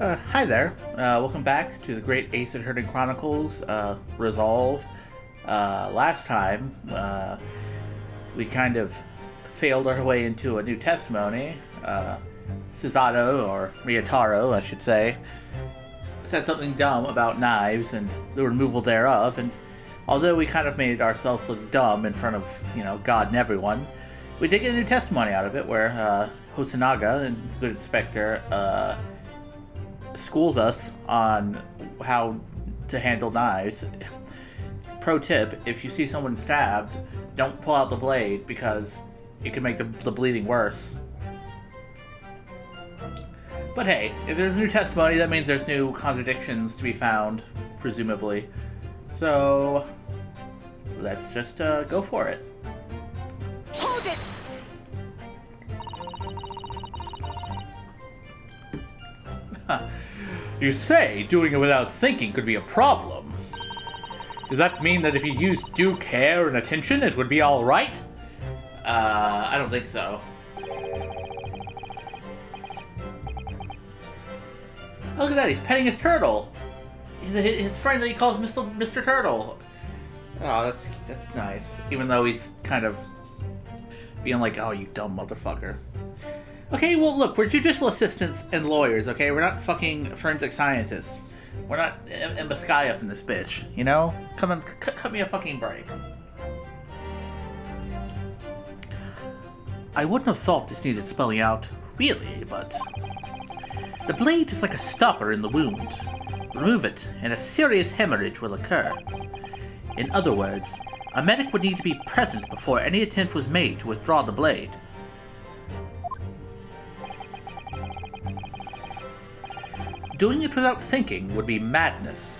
Hi there. Welcome back to the Great Ace Attorney Chronicles Resolve. Last time, we kind of failed our way into a new testimony. Susato, or Miyataro, I should say, said something dumb about knives and the removal thereof, and although we kind of made ourselves look dumb in front of, God and everyone, we did get a new testimony out of it where Hosonaga, and Good Inspector, schools us on how to handle knives. Pro tip, if you see someone stabbed, don't pull out the blade because it can make the bleeding worse. But hey, if there's new testimony, that means there's new contradictions to be found, presumably. So, let's just go for it. Hold it! You say doing it without thinking could be a problem. Does that mean that if you used due care and attention, it would be alright? I don't think so. Look at that, he's petting his turtle. His friend that he calls Mr. Turtle. Oh, that's nice. Even though he's kind of being like, oh, you dumb motherfucker. Okay, well, look, we're judicial assistants and lawyers, okay? We're not fucking forensic scientists. We're not Emma Sky up in this bitch, you know? Come on, cut me a fucking break. I wouldn't have thought this needed spelling out, really, but... The blade is like a stopper in the wound. Remove it, and a serious hemorrhage will occur. In other words, a medic would need to be present before any attempt was made to withdraw the blade. Doing it without thinking would be madness.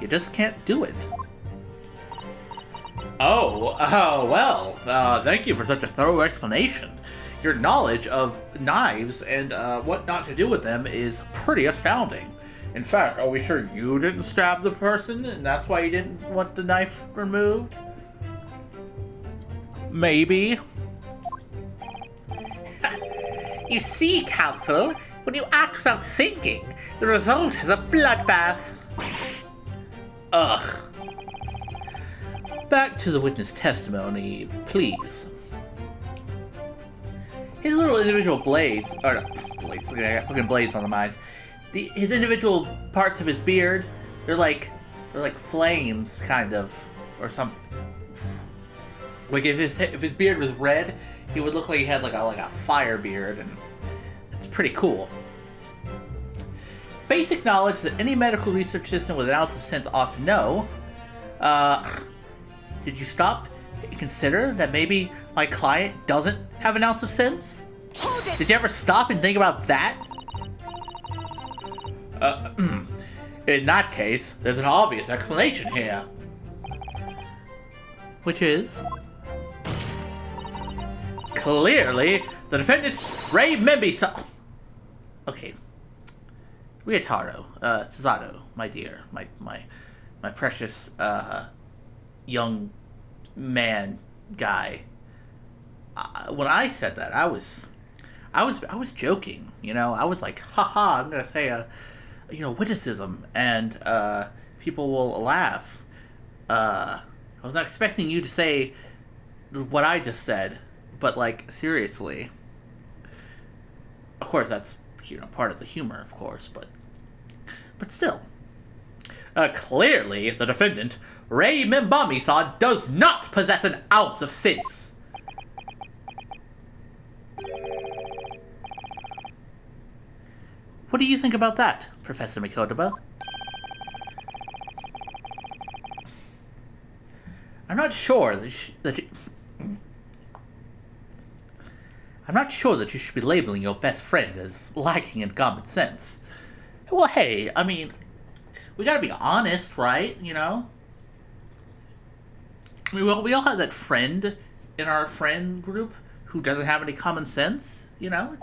You just can't do it. Well, thank you for such a thorough explanation. Your knowledge of knives and what not to do with them is pretty astounding. In fact, are we sure you didn't stab the person and that's why you didn't want the knife removed? Maybe. You see, Counsel, when you act without thinking, the result is a bloodbath. Ugh. Back to the witness testimony, please. His little individual blades, or not blades, look, I got fucking blades on the mind. His individual parts of his beard, they're like flames, kind of, or something. Like if his beard was red, he would look like he had like a fire beard, and it's pretty cool. Basic knowledge that any medical research assistant with an ounce of sense ought to know. Did you stop and consider that maybe my client doesn't have an ounce of sense? Hold it! Did you ever stop and think about that? In that case, there's an obvious explanation here. Which is... Clearly, the defendant, Ray Membi Okay. Ryotaro, Susato, my dear, my precious, young man guy. When I said that, I was joking, you know. I was like, haha, I'm gonna say a witticism, and people will laugh. I was not expecting you to say what I just said, but like seriously. Of course, that's part of the humor, of course, but still. Clearly, the defendant, Ray Membami-san, does not possess an ounce of sense. What do you think about that, Professor Mikotoba? I'm not sure that you should be labeling your best friend as lacking in common sense. Well, hey, I mean, we gotta be honest, right? You know? I mean, we all have that friend in our friend group who doesn't have any common sense, you know?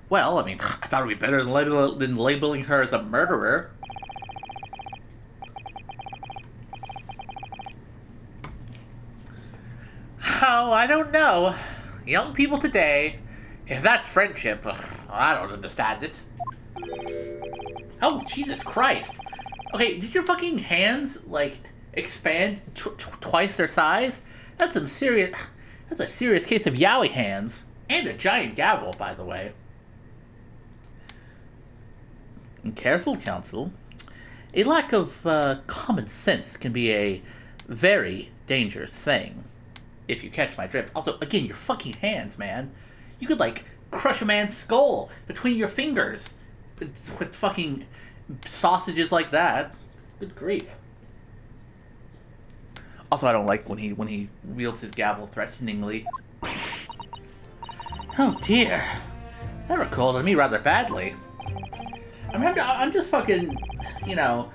Well, I mean, I thought it would be better than labeling her as a murderer. Oh, I don't know. Young people today, If that's friendship, I don't understand it. Oh, Jesus Christ. Okay, did your fucking hands, like, expand twice their size? That's some serious... That's a serious case of yaoi hands. And a giant gavel, by the way. And careful, Counsel. A lack of common sense can be a very dangerous thing. If you catch my drift. Also, again, your fucking hands, man. You could, like, crush a man's skull between your fingers with fucking sausages like that. Good grief. Also, I don't like when he wields his gavel threateningly. Oh dear. That recalled me rather badly. I mean, I'm just fucking, you know,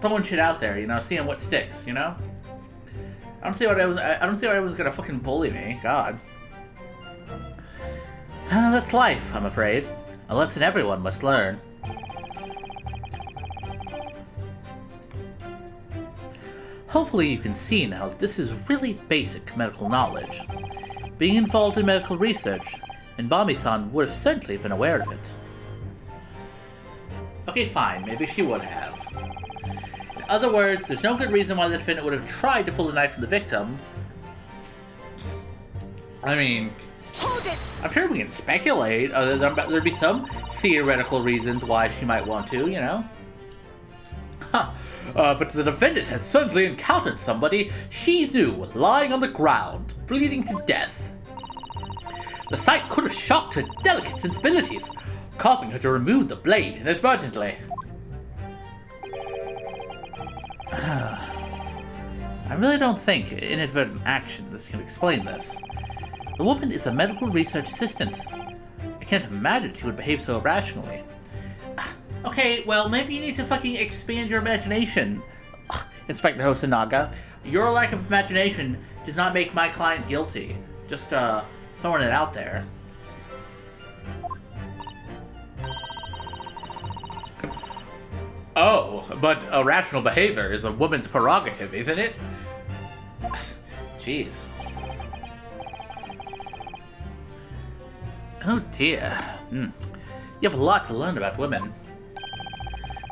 throwing shit out there, you know, seeing what sticks, you know? I don't see why everyone's gonna fucking bully me. God. That's life, I'm afraid. A lesson everyone must learn. Hopefully you can see now that this is really basic medical knowledge. Being involved in medical research, and Bami-san would have certainly been aware of it. Okay, fine, maybe she would have. In other words, there's no good reason why the defendant would have tried to pull the knife from the victim. I mean, Hold it! I'm sure we can speculate. There'd be some theoretical reasons why she might want to, you know? Huh. But the defendant had suddenly encountered somebody she knew lying on the ground, bleeding to death. The sight could have shocked her delicate sensibilities, causing her to remove the blade inadvertently. I really don't think inadvertent actions can explain this. The woman is a medical research assistant. I can't imagine she would behave so irrationally. Okay, well, maybe you need to fucking expand your imagination, Inspector Hosonaga. Your lack of imagination does not make my client guilty. Just, throwing it out there. Oh, but irrational behavior is a woman's prerogative, isn't it? Jeez. Oh dear. You have a lot to learn about women.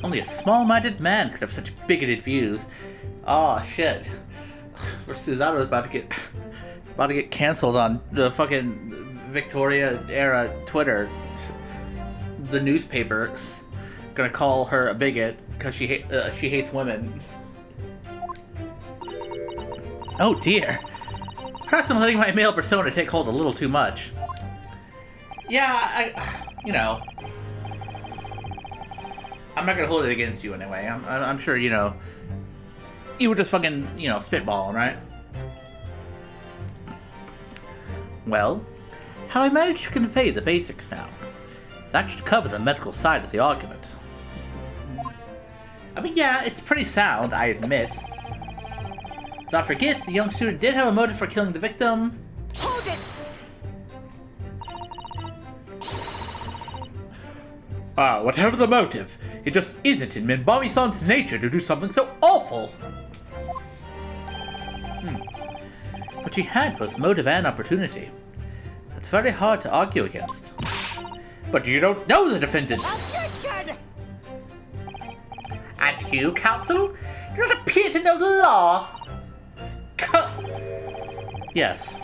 Only a small-minded man could have such bigoted views. Oh shit. Susanoo is about to get canceled on the fucking Victoria-era Twitter. The newspaper's gonna call her a bigot because she hates women. Oh dear. Perhaps I'm letting my male persona take hold a little too much. Yeah, you know, I'm not gonna hold it against you anyway. I'm sure, you know, you were just fucking, you know, spitballing, right? Well, how I managed to convey the basics now. That should cover the medical side of the argument. I mean, yeah, it's pretty sound, I admit. Let's not forget, the young student did have a motive for killing the victim. Hold it! Whatever the motive, it just isn't in Minbami-san's nature to do something so awful! But she had both motive and opportunity. That's very hard to argue against. But you don't know the defendant! Objection! And you, counsel? You don't appear to know the law! Yes.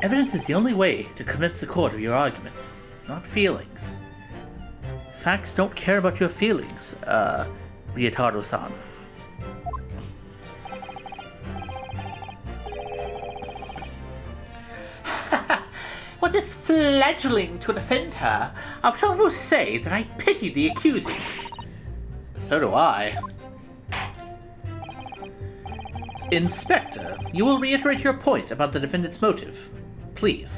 Evidence is the only way to convince the court of your argument, not feelings. Facts don't care about your feelings, Ryotaro-san. Well, this fledgling to defend her, I'll sure say that I pity the accused. So do I. Inspector, you will reiterate your point about the defendant's motive, please.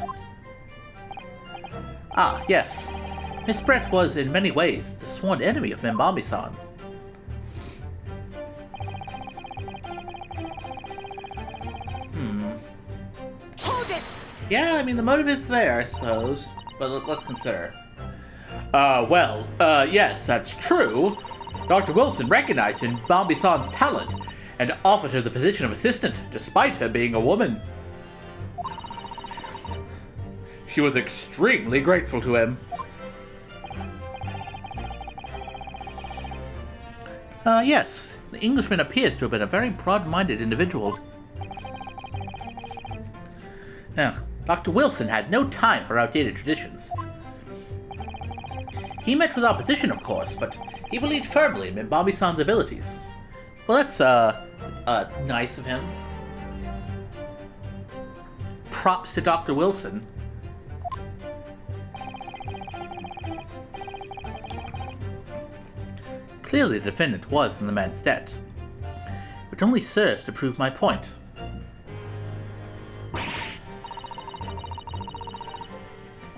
Ah, yes. Miss Brett was, in many ways, the sworn enemy of Minbami-san. Hold it! Yeah, I mean, the motive is there, I suppose. But let's consider. Yes, that's true. Dr. Wilson recognized Minbami-san's talent and offered her the position of assistant, despite her being a woman. she was extremely grateful to him. Yes. The Englishman appears to have been a very broad-minded individual. Now, Dr. Wilson had no time for outdated traditions. He met with opposition, of course, but he believed firmly in Mbambi-san's abilities. Well, that's, nice of him. Props to Dr. Wilson. Clearly the defendant was in the man's debt, which only serves to prove my point.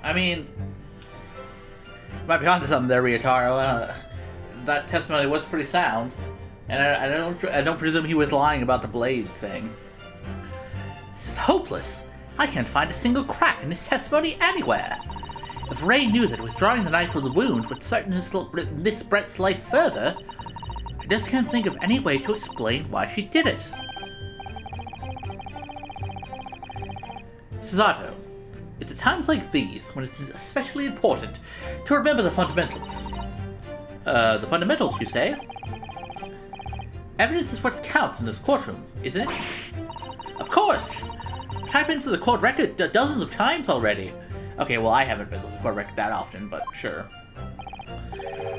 I mean, you might be onto something there, Ryotaro. That testimony was pretty sound, and I don't presume he was lying about the blade thing. This is hopeless. I can't find a single crack in his testimony anywhere. If Ray knew that withdrawing the knife from the wound would threaten Miss Brett's life further, I just can't think of any way to explain why she did it. Susato, it's at times like these when it is especially important to remember the fundamentals. The fundamentals, you say? Evidence is what counts in this courtroom, isn't it? Of course! I've typed into the court record dozens of times already. Okay, well, I haven't been to the court record that often, but sure.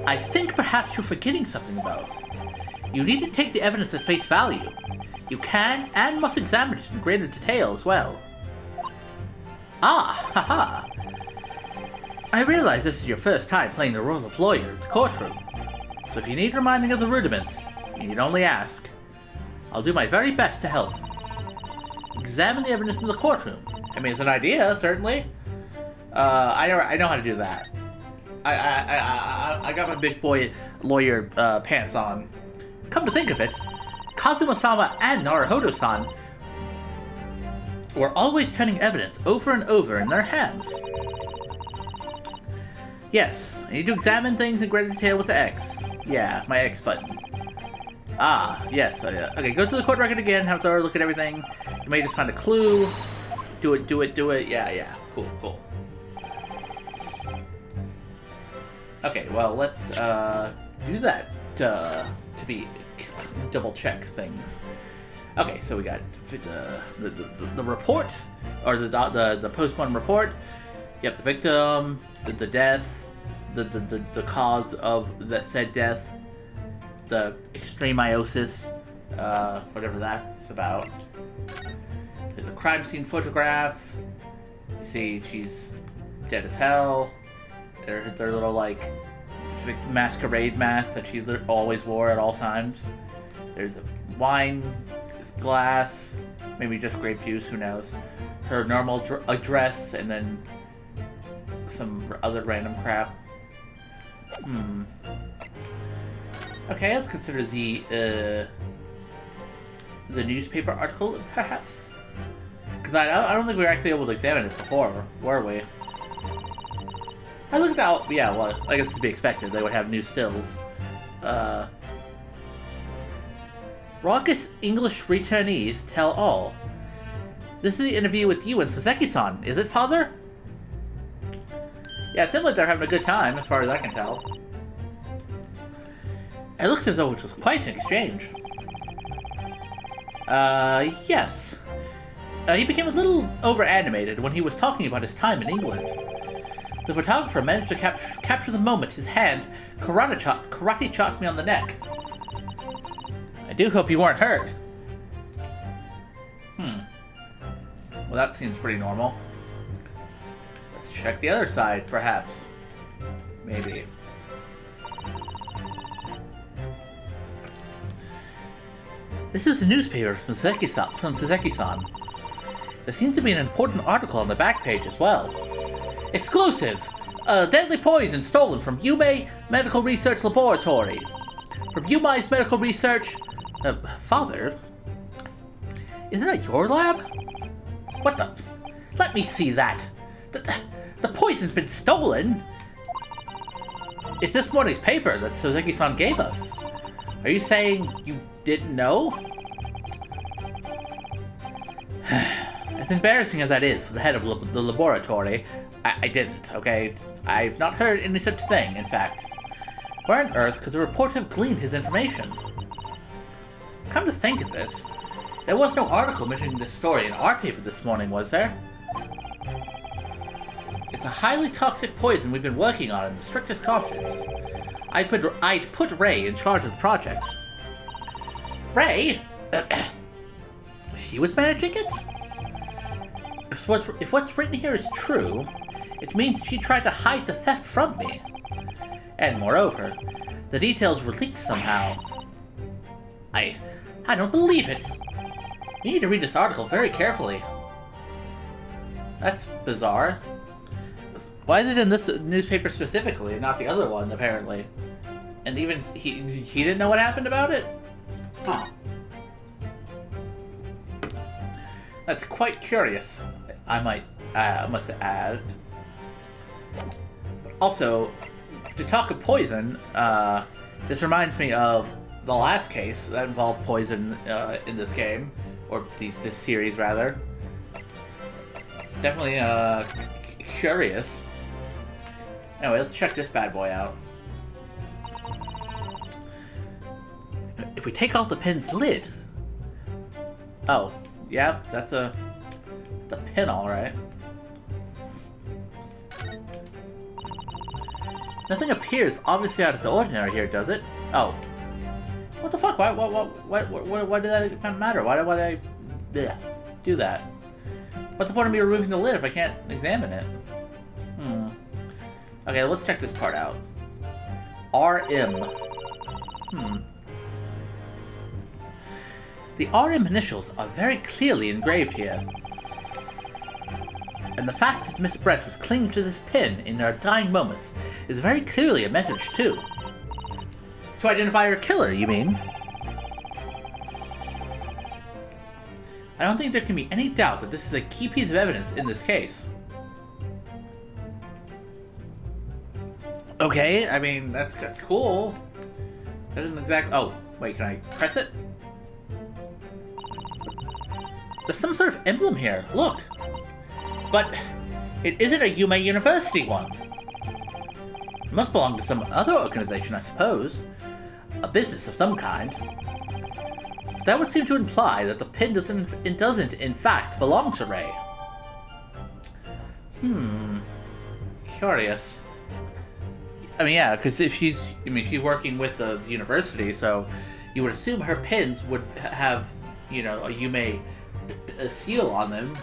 I think perhaps you're forgetting something, though. You need to take the evidence at face value. You can and must examine it in greater detail as well. Ah, haha. I realize this is your first time playing the role of lawyer in the courtroom. So if you need reminding of the rudiments, you need only ask. I'll do my very best to help. Examine the evidence in the courtroom. I mean, it's an idea, certainly. I know how to do that. I got my big boy lawyer pants on. Come to think of it, Kazuma-sama and Naruhodo-san were always turning evidence over and over in their hands. Yes, I need to examine things in greater detail with the X. Yeah, my X button. Ah, yes. Okay, go to the court record again, have a thorough look at everything. You may just find a clue. Do it. Yeah. Cool. Okay, well, let's do that to double check things. Okay, so we got the report, or the postmortem report. Yep, the victim, the death, the cause of the said death, the extreme meiosis, whatever that's about. There's a crime scene photograph. You see she's dead as hell. Their little, like, masquerade mask that she always wore at all times. There's a wine glass, maybe just grape juice, who knows. Her normal dress, and then some other random crap. Okay, let's consider the newspaper article, perhaps? Because I don't think we were actually able to examine it before, were we? I looked out. Yeah, well, I guess to be expected. They would have new stills. Raucous English returnees tell all. This is the interview with you and Soseki-san, is it, father? Yeah, it seems like they're having a good time, as far as I can tell. It looks as though it was quite an exchange. Yes. He became a little over-animated when he was talking about his time in England. The photographer managed to capture the moment his hand karate chopped me on the neck. I do hope you weren't hurt. Well, that seems pretty normal. Let's check the other side, perhaps. Maybe. This is a newspaper from Soseki-san. There seems to be an important article on the back page as well. Exclusive! Deadly poison stolen from Yume Medical Research Laboratory. From Yume's Medical Research... Father? Isn't that your lab? What the... Let me see that! The poison's been stolen! It's this morning's paper that Soseki-san gave us. Are you saying you didn't know? As embarrassing as that is for the head of the laboratory, I didn't, okay? I've not heard any such thing, in fact. Where on earth could the reporter have gleaned his information? Come to think of it, there was no article mentioning this story in our paper this morning, was there? It's a highly toxic poison we've been working on in the strictest confidence. I'd put Ray in charge of the project. Ray? She was managing it? If what's written here is true, it means she tried to hide the theft from me. And moreover, the details were leaked somehow. I don't believe it. You need to read this article very carefully. That's bizarre. Why is it in this newspaper specifically, and not the other one, apparently? And even he didn't know what happened about it? Huh. That's quite curious, I must add. Also, to talk of poison, this reminds me of the last case that involved poison in this game, or this series rather. It's definitely curious. Anyway, let's check this bad boy out. If we take off the pin's lid... Oh, yeah, that's the pin, alright. Nothing appears obviously out of the ordinary here, does it? Oh. What the fuck? Why did that matter? Why did I do that? What's the point of me removing the lid if I can't examine it? Okay, let's check this part out. RM. The RM initials are very clearly engraved here. And the fact that Miss Brett was clinging to this pin in her dying moments is very clearly a message, too. To identify her killer, you mean? I don't think there can be any doubt that this is a key piece of evidence in this case. Okay, I mean, that's cool. That isn't exactly... Oh, wait, can I press it? There's some sort of emblem here, look! But it isn't a Yume University one. It must belong to some other organization, I suppose. A business of some kind. That would seem to imply that the pin doesn't in fact belong to Ray. Curious. I mean, yeah, because if she's working with the university, so you would assume her pins would have, you know, a Yume seal on them,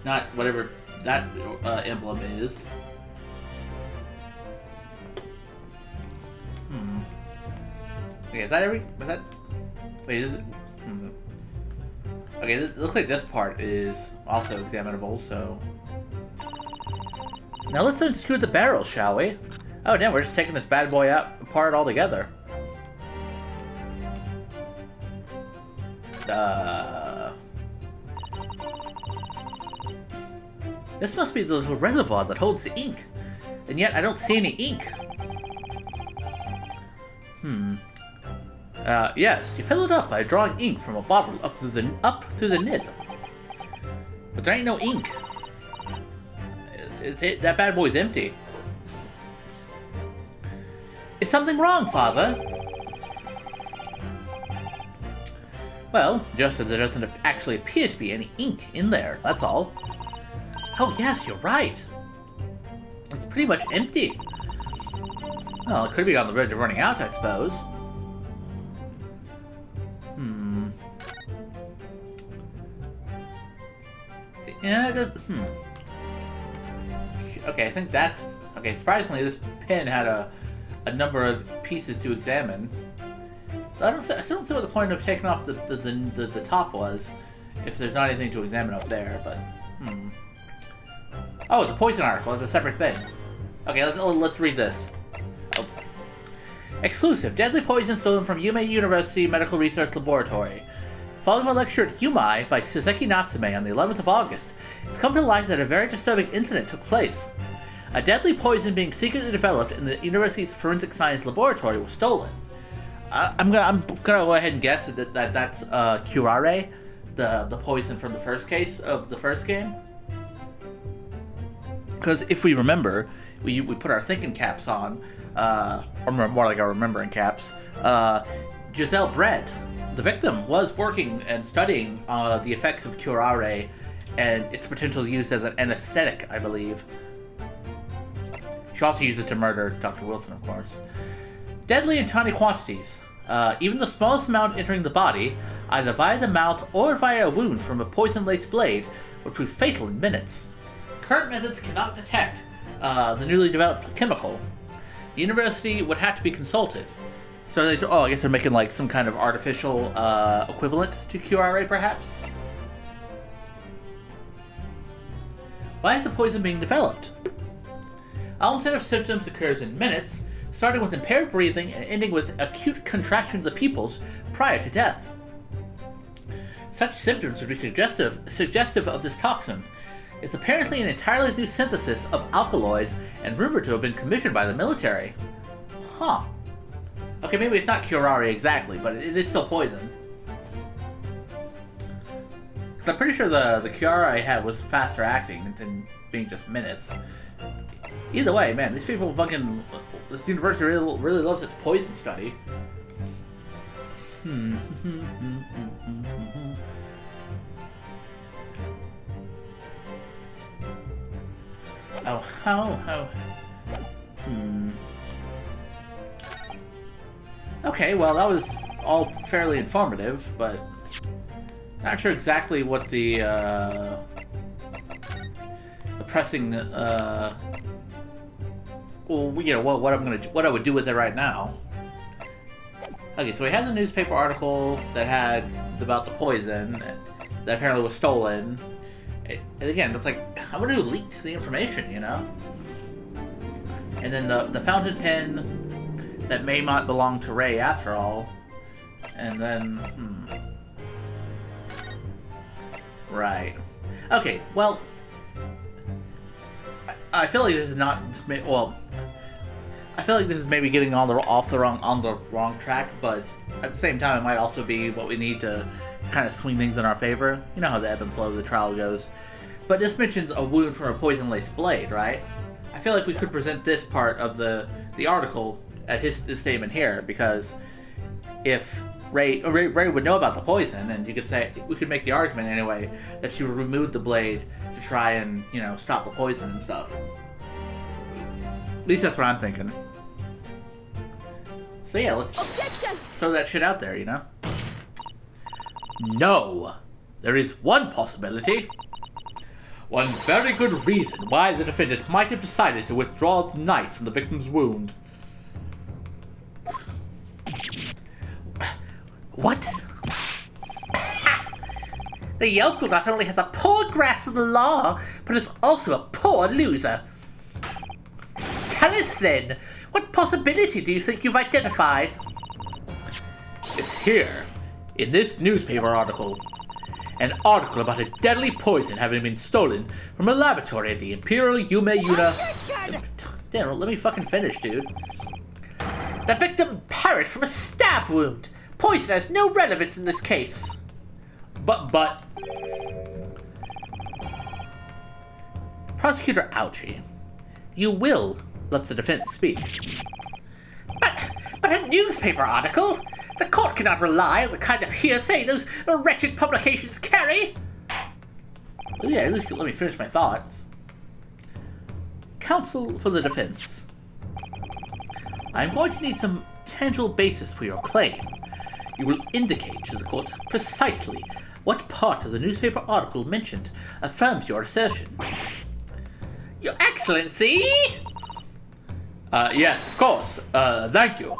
not whatever that emblem is. Okay, is that wait, is it? Okay, it looks like this part is also examinable, so... Now let's unscrew the barrel, shall we? Oh damn, we're just taking this bad boy apart altogether. This must be the little reservoir that holds the ink. And yet I don't see any ink. Yes, you fill it up by drawing ink from a bottle up through the nib. But there ain't no ink. That bad boy's empty. Is something wrong, Father? Well, just as there doesn't actually appear to be any ink in there, that's all. Oh yes, you're right. It's pretty much empty. Well, it could be on the verge of running out, I suppose. Yeah, Okay, I think that's... Okay, surprisingly, this pin had a number of pieces to examine. I still don't see what the point of taking off the top was, if there's not anything to examine up there, but... Oh, the poison article, it's a separate thing. Okay, let's read this. Oh. Exclusive. Deadly poison stolen from Yume University Medical Research Laboratory. Following a lecture at Yumai by Suzeki Natsume on the 11th of August, it's come to light that a very disturbing incident took place. A deadly poison being secretly developed in the university's forensic science laboratory was stolen. I'm gonna go ahead and guess that's curare, the poison from the first case of the first game. Because if we remember, we put our thinking caps on, or more like our remembering caps. Giselle Brett, the victim, was working and studying the effects of curare and its potential use as an anesthetic, I believe. She also used it to murder Dr. Wilson, of course. Deadly in tiny quantities. Even the smallest amount entering the body, either via the mouth or via a wound from a poison-laced blade, would prove fatal in minutes. Current methods cannot detect the newly developed chemical. The university would have to be consulted. So I guess they're making like some kind of artificial equivalent to curare, perhaps? Why is the poison being developed? Onset of symptoms occurs in minutes, starting with impaired breathing and ending with acute contraction of the pupils prior to death. Such symptoms would be suggestive of this toxin. It's apparently an entirely new synthesis of alkaloids and rumored to have been commissioned by the military. Huh. Okay, maybe it's not curare exactly, but it is still poison. I'm pretty sure the cure I had was faster acting than being just minutes. Either way, man, these people fucking... This university really loves its poison study. Okay, well, that was all fairly informative, but... Not sure exactly what the pressing, well, you know, what I would do with it right now. Okay, so he has a newspaper article that had about the poison that apparently was stolen. And again, it's like, I would have leaked the information, you know? And then the fountain pen that may not belong to Ray after all. And then, Right. Okay, well, I feel like this is not, well, I feel like this is maybe getting on the wrong track, but at the same time, it might also be what we need to kind of swing things in our favor. You know how the ebb and flow of the trial goes. But this mentions a wound from a poison-laced blade, right? I feel like we could present this part of the article at his statement here, because if Ray would know about the poison, and you could say, we could make the argument anyway, that she removed the blade to try and, you know, stop the poison and stuff. At least that's what I'm thinking. So yeah, let's throw that shit out there, you know? No! There is one possibility. One very good reason why the defendant might have decided to withdraw the knife from the victim's wound. What? The yokel not only has a poor grasp of the law, but is also a poor loser. Tell us then, what possibility do you think you've identified? It's here, in this newspaper article. An article about a deadly poison having been stolen from a laboratory at the Imperial Yume Yuna... Damn, let me fucking finish, dude. The victim perished from a stab wound. Poison has no relevance in this case. But... Prosecutor Ouchie, you will let the defense speak. But a newspaper article? The court cannot rely on the kind of hearsay those wretched publications carry. Well, yeah, at least let me finish my thoughts. Counsel for the defense. I'm going to need some tangible basis for your claim. You will indicate to the court precisely what part of the newspaper article mentioned affirms your assertion. Your Excellency! Yes, of course. Thank you.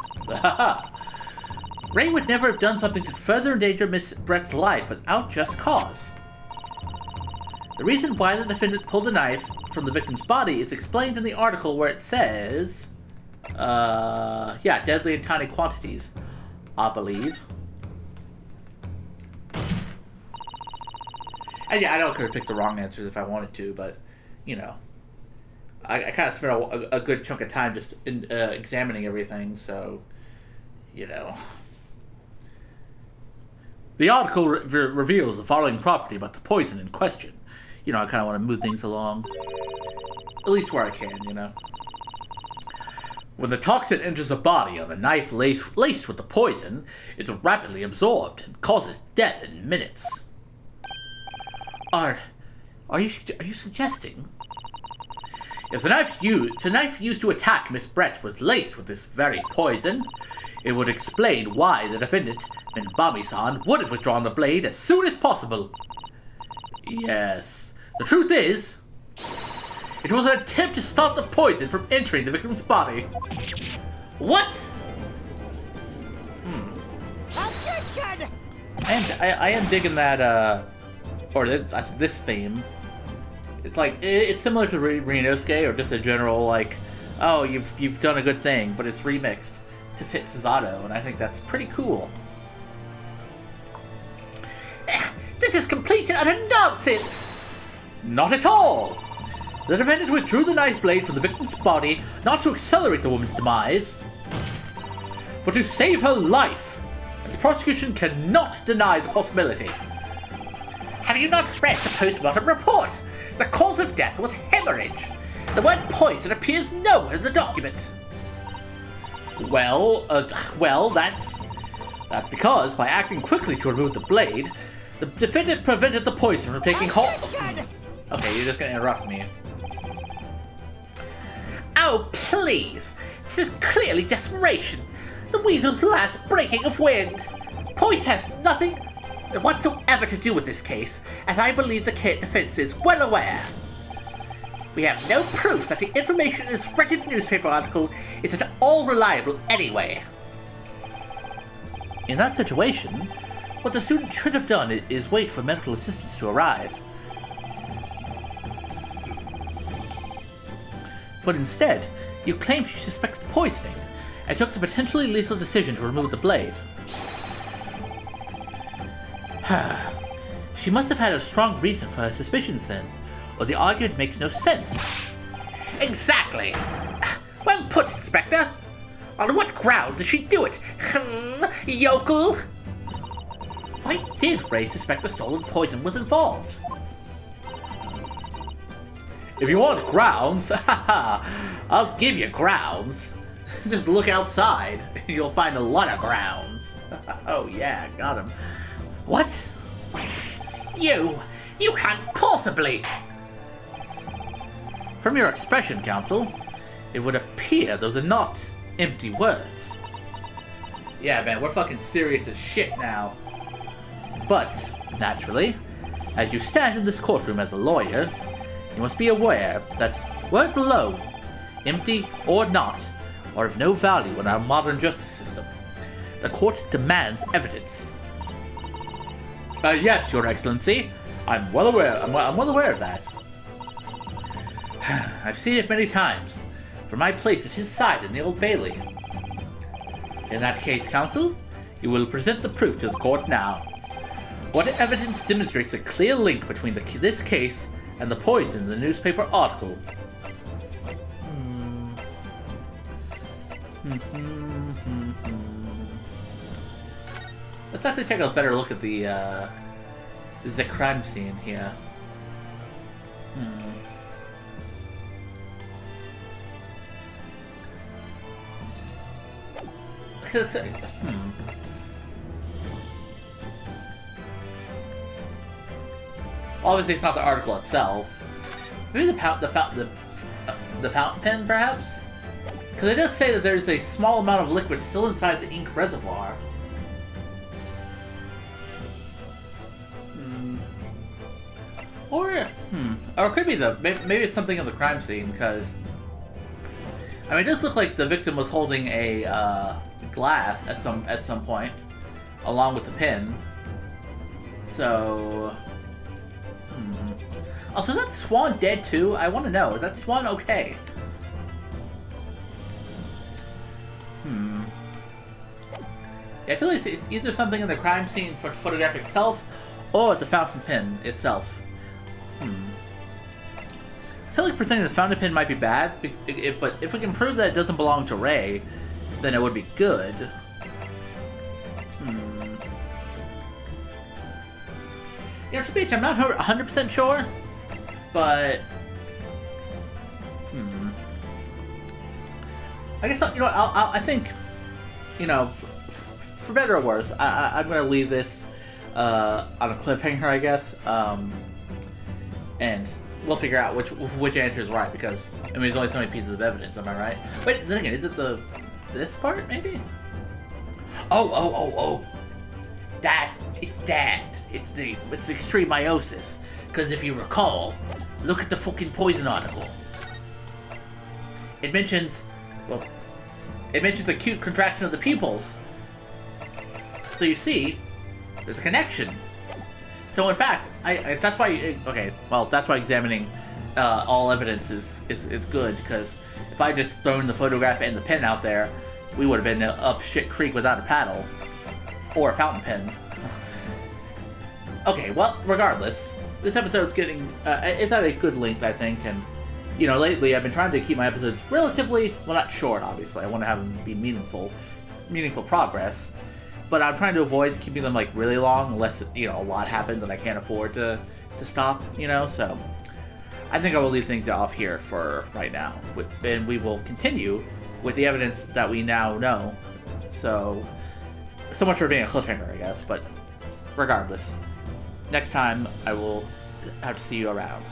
Ray would never have done something to further endanger Miss Brett's life without just cause. The reason why the defendant pulled the knife from the victim's body is explained in the article where it says... yeah, deadly in tiny quantities, I believe. And yeah, I know I could have picked the wrong answers if I wanted to, but, you know. I kind of spent a good chunk of time just examining everything, so, you know. The article reveals the following property about the poison in question. You know, I kind of want to move things along. At least where I can, you know. When the toxin enters the body on a knife laced with the poison, it's rapidly absorbed and causes death in minutes. Are you suggesting? If the knife used to attack Miss Brett was laced with this very poison, it would explain why the defendant, Minbami-san, would have withdrawn the blade as soon as possible. Yes. The truth is, it was an attempt to stop the poison from entering the victim's body. What? Attention! I am digging that, or this theme. It's like, it's similar to Rinosuke, or just a general, like, oh, you've done a good thing, but it's remixed to fit Susato, and I think that's pretty cool. This is complete and utter nonsense! Not at all! The defendant withdrew the knife blade from the victim's body not to accelerate the woman's demise, but to save her life, and the prosecution cannot deny the possibility. Have you not read the post-mortem report? The cause of death was hemorrhage. The word poison appears nowhere in the document. Well, that's because by acting quickly to remove the blade, the defendant prevented the poison from taking hold. Okay, you're just gonna interrupt me. Oh, please! This is clearly desperation. The weasel's last breaking of wind. Poison has nothing whatsoever to do with this case, as I believe the defense is well aware. We have no proof that the information in this written newspaper article is at all reliable anyway. In that situation, what the student should have done is wait for medical assistance to arrive. But instead, you claim she suspected poisoning, and took the potentially lethal decision to remove the blade. She must have had a strong reason for her suspicions then, or the argument makes no sense. Exactly! Well put, Inspector! On what ground did she do it? Yokel? Why did Ray suspect the stolen poison was involved? If you want grounds, I'll give you grounds. Just look outside, and you'll find a lot of grounds. Oh yeah, got him. What? You can't possibly! From your expression, Counsel, it would appear those are not empty words. Yeah, man, we're fucking serious as shit now. But, naturally, as you stand in this courtroom as a lawyer, you must be aware that words alone, empty or not, are of no value in our modern justice system. The court demands evidence. Yes, Your Excellency. I'm well aware of that. I've seen it many times, from my place at his side in the Old Bailey. In that case, Counsel, you will present the proof to the court now. What evidence demonstrates a clear link between this case and the poison in the newspaper article? Let's actually take a better look at the crime scene here. Obviously, it's not the article itself. Maybe the fountain pen, perhaps? Because it does say that there's a small amount of liquid still inside the ink reservoir. Or it could be maybe it's something in the crime scene, because I mean, it does look like the victim was holding a glass at some point, along with the pin. So, also, is that swan dead too? I want to know. Is that swan okay? Yeah, I feel like it's either something in the crime scene for photograph itself, or at the fountain pen itself. I feel like presenting the fountain pen might be bad, but if we can prove that it doesn't belong to Ray, then it would be good. speech, I'm not 100% sure, but I guess you know what, I think, you know, for better or worse, I'm gonna leave this on a cliffhanger, I guess, and we'll figure out which answer is right, because I mean there's only so many pieces of evidence. Am I right? Wait, then again, is it this part maybe? Oh! It's the extreme meiosis. Because if you recall, look at the fucking poison article. It mentions acute contraction of the pupils. So you see, there's a connection. So in fact, that's why. Okay, well, that's why examining all evidence is good, because if I just thrown the photograph and the pen out there, we would have been up shit creek without a paddle or a fountain pen. Okay, well, regardless, this episode's getting it's at a good length, I think, and you know, lately I've been trying to keep my episodes relatively, well, not short, obviously. I want to have them be meaningful progress. But I'm trying to avoid keeping them like really long, unless you know a lot happens and I can't afford to stop. You know, so I think I will leave things off here for right now, and we will continue with the evidence that we now know. So much for being a cliffhanger, I guess. But regardless, next time I will have to see you around.